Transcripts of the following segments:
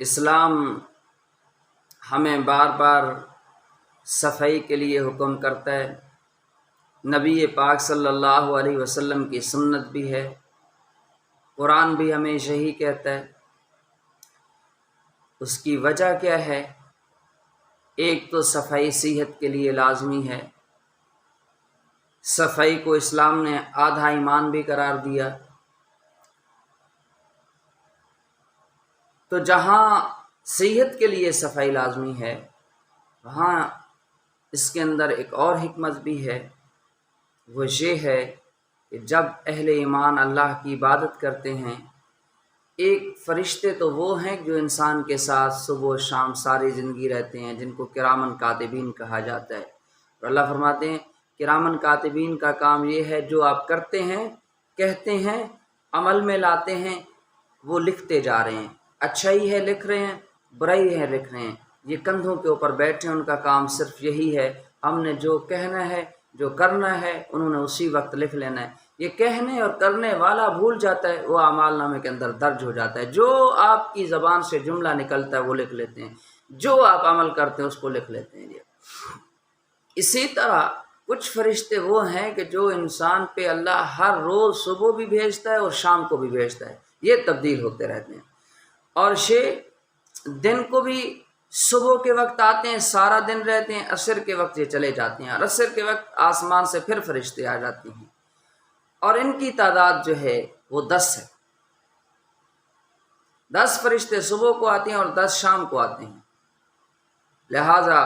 اسلام ہمیں بار بار صفائی کے لیے حکم کرتا ہے۔ نبی پاک صلی اللہ علیہ وسلم کی سنت بھی ہے، قرآن بھی ہمیں یہی کہتا ہے۔ اس کی وجہ کیا ہے؟ ایک تو صفائی صحت کے لیے لازمی ہے۔ صفائی کو اسلام نے آدھا ایمان بھی قرار دیا۔ تو جہاں صحت کے لیے صفائی لازمی ہے، وہاں اس کے اندر ایک اور حکمت بھی ہے، وہ یہ ہے کہ جب اہل ایمان اللہ کی عبادت کرتے ہیں، ایک فرشتے تو وہ ہیں جو انسان کے ساتھ صبح و شام ساری زندگی رہتے ہیں، جن کو کرامن کاتبین کہا جاتا ہے۔ اور اللہ فرماتے ہیں کرامن کاتبین کا کام یہ ہے جو آپ کرتے ہیں، کہتے ہیں، عمل میں لاتے ہیں، وہ لکھتے جا رہے ہیں۔ اچھائی ہے لکھ رہے ہیں، برائی ہے لکھ رہے ہیں۔ یہ کندھوں کے اوپر بیٹھے ہیں، ان کا کام صرف یہی ہے، ہم نے جو کہنا ہے، جو کرنا ہے، انہوں نے اسی وقت لکھ لینا ہے۔ یہ کہنے اور کرنے والا بھول جاتا ہے، وہ اعمال نامے کے اندر درج ہو جاتا ہے۔ جو آپ کی زبان سے جملہ نکلتا ہے وہ لکھ لیتے ہیں، جو آپ عمل کرتے ہیں اس کو لکھ لیتے ہیں۔ اسی طرح کچھ فرشتے وہ ہیں کہ جو انسان پہ اللہ ہر روز صبح بھی بھیجتا ہے اور شام کو بھی بھیجتا ہے، یہ تبدیل ہوتے رہتے ہیں۔ اور یہ دن کو بھی صبح کے وقت آتے ہیں، سارا دن رہتے ہیں، عصر کے وقت یہ چلے جاتے ہیں، اور عصر کے وقت آسمان سے پھر فرشتے آ جاتے ہیں، اور ان کی تعداد جو ہے وہ 10 ہے۔ 10 فرشتے صبح کو آتے ہیں اور 10 شام کو آتے ہیں۔ لہذا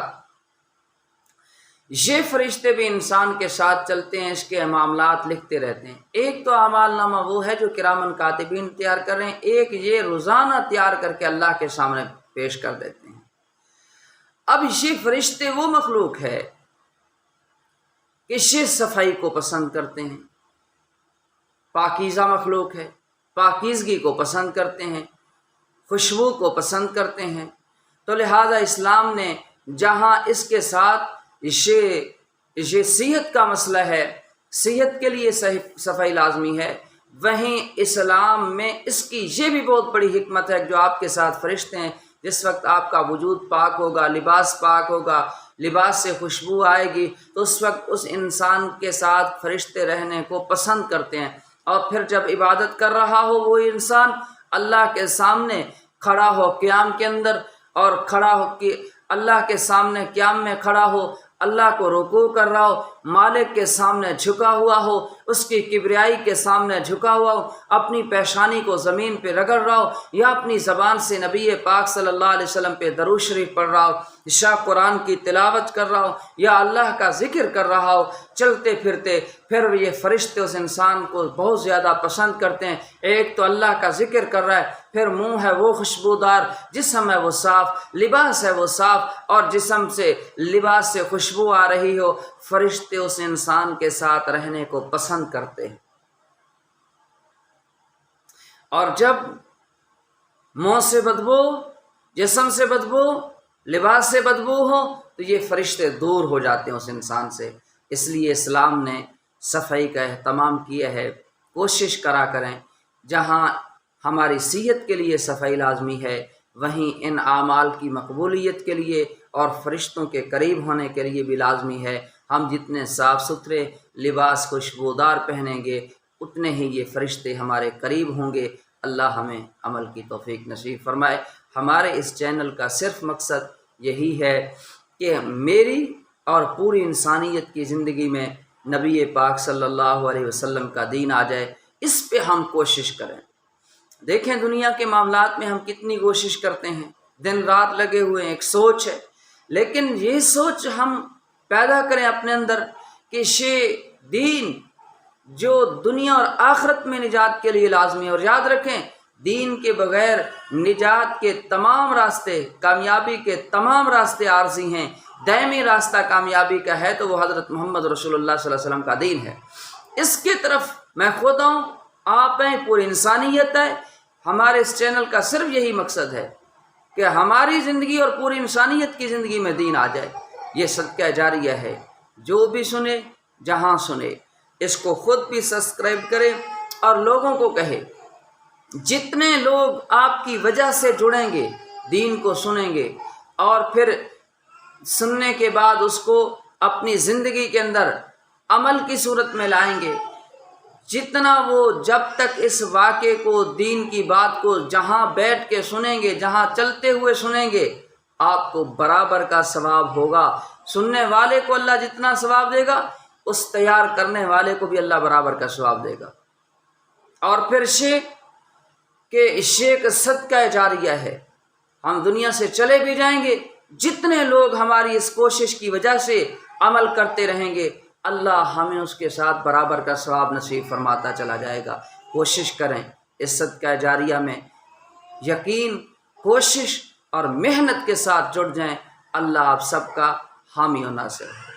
یہ فرشتے بھی انسان کے ساتھ چلتے ہیں، اس کے معاملات لکھتے رہتے ہیں۔ ایک تو اعمال نامہ وہ ہے جو کرامن کاتبین تیار کر رہے ہیں، ایک یہ روزانہ تیار کر کے اللہ کے سامنے پیش کر دیتے ہیں۔ اب یہ فرشتے وہ مخلوق ہے کہ یہ صفائی کو پسند کرتے ہیں، پاکیزہ مخلوق ہے، پاکیزگی کو پسند کرتے ہیں، خوشبو کو پسند کرتے ہیں۔ تو لہذا اسلام نے جہاں اس کے ساتھ یہ صحت کا مسئلہ ہے، صحت کے لیے صفائی لازمی ہے، وہیں اسلام میں اس کی یہ بھی بہت بڑی حکمت ہے جو آپ کے ساتھ فرشتے ہیں، جس وقت آپ کا وجود پاک ہوگا، لباس پاک ہوگا، لباس سے خوشبو آئے گی، تو اس وقت اس انسان کے ساتھ فرشتے رہنے کو پسند کرتے ہیں۔ اور پھر جب عبادت کر رہا ہو وہ انسان اللہ کے سامنے کھڑا ہو قیام کے اندر، اور کھڑا ہو کہ اللہ کے سامنے قیام میں کھڑا ہو، اللہ کو رکوع کر رہا ہو، مالک کے سامنے جھکا ہوا ہو، اس کی کبریائی کے سامنے جھکا ہوا ہو، اپنی پیشانی کو زمین پہ رگڑ رہا ہو، یا اپنی زبان سے نبی پاک صلی اللہ علیہ وسلم پہ درود شریف پڑھ رہا ہو، یا قرآن کی تلاوت کر رہا ہو، یا اللہ کا ذکر کر رہا ہو، چلتے پھرتے پھر یہ فرشتے اس انسان کو بہت زیادہ پسند کرتے ہیں۔ ایک تو اللہ کا ذکر کر رہا ہے، پھر منہ ہے وہ خوشبودار، جسم ہے وہ صاف، لباس ہے وہ صاف، اور جسم سے لباس سے خوشبو آ رہی ہو، فرشتے اس انسان کے ساتھ رہنے کو پسند کرتے ہیں۔ اور جب منہ سے بدبو، جسم سے بدبو، لباس سے بدبو ہو، تو یہ فرشتے دور ہو جاتے ہیں اس انسان سے۔ اس لیے اسلام نے صفائی کا اہتمام کیا ہے۔ کوشش کرا کریں جہاں ہماری صحت کے لیے صفائی لازمی ہے، وہیں ان اعمال کی مقبولیت کے لیے اور فرشتوں کے قریب ہونے کے لیے بھی لازمی ہے۔ ہم جتنے صاف ستھرے لباس خوشبودار پہنیں گے، اتنے ہی یہ فرشتے ہمارے قریب ہوں گے۔ اللہ ہمیں عمل کی توفیق نصیب فرمائے۔ ہمارے اس چینل کا صرف مقصد یہی ہے کہ میری اور پوری انسانیت کی زندگی میں نبی پاک صلی اللہ علیہ وسلم کا دین آ جائے، اس پہ ہم کوشش کریں۔ دیکھیں دنیا کے معاملات میں ہم کتنی کوشش کرتے ہیں، دن رات لگے ہوئے ہیں، ایک سوچ ہے، لیکن یہ سوچ ہم پیدا کریں اپنے اندر کہ یہ دین جو دنیا اور آخرت میں نجات کے لیے لازمی ہے۔ اور یاد رکھیں دین کے بغیر نجات کے تمام راستے، کامیابی کے تمام راستے عارضی ہیں۔ دائمی راستہ کامیابی کا ہے تو وہ حضرت محمد رسول اللہ صلی اللہ علیہ وسلم کا دین ہے۔ اس کی طرف میں خود ہوں، آپ ہیں، پوری انسانیت ہے۔ ہمارے اس چینل کا صرف یہی مقصد ہے کہ ہماری زندگی اور پوری انسانیت کی زندگی میں دین آ جائے۔ یہ صدقہ جاریہ ہے، جو بھی سنے جہاں سنے اس کو خود بھی سبسکرائب کرے اور لوگوں کو کہے جتنے لوگ آپ کی وجہ سے جڑیں گے، دین کو سنیں گے اور پھر سننے کے بعد اس کو اپنی زندگی کے اندر عمل کی صورت میں لائیں گے، جتنا وہ جب تک اس واقعے کو، دین کی بات کو جہاں بیٹھ کے سنیں گے، جہاں چلتے ہوئے سنیں گے، آپ کو برابر کا ثواب ہوگا۔ سننے والے کو اللہ جتنا ثواب دے گا، اس تیار کرنے والے کو بھی اللہ برابر کا ثواب دے گا۔ اور پھر شیخ صدقہ جاریہ ہے، ہم دنیا سے چلے بھی جائیں گے، جتنے لوگ ہماری اس کوشش کی وجہ سے عمل کرتے رہیں گے، اللہ ہمیں اس کے ساتھ برابر کا ثواب نصیب فرماتا چلا جائے گا۔ کوشش کریں اس صدقہ جاریہ میں، یقین، کوشش اور محنت کے ساتھ جڑ جائیں۔ اللہ آپ سب کا حامی و ناصر ہے۔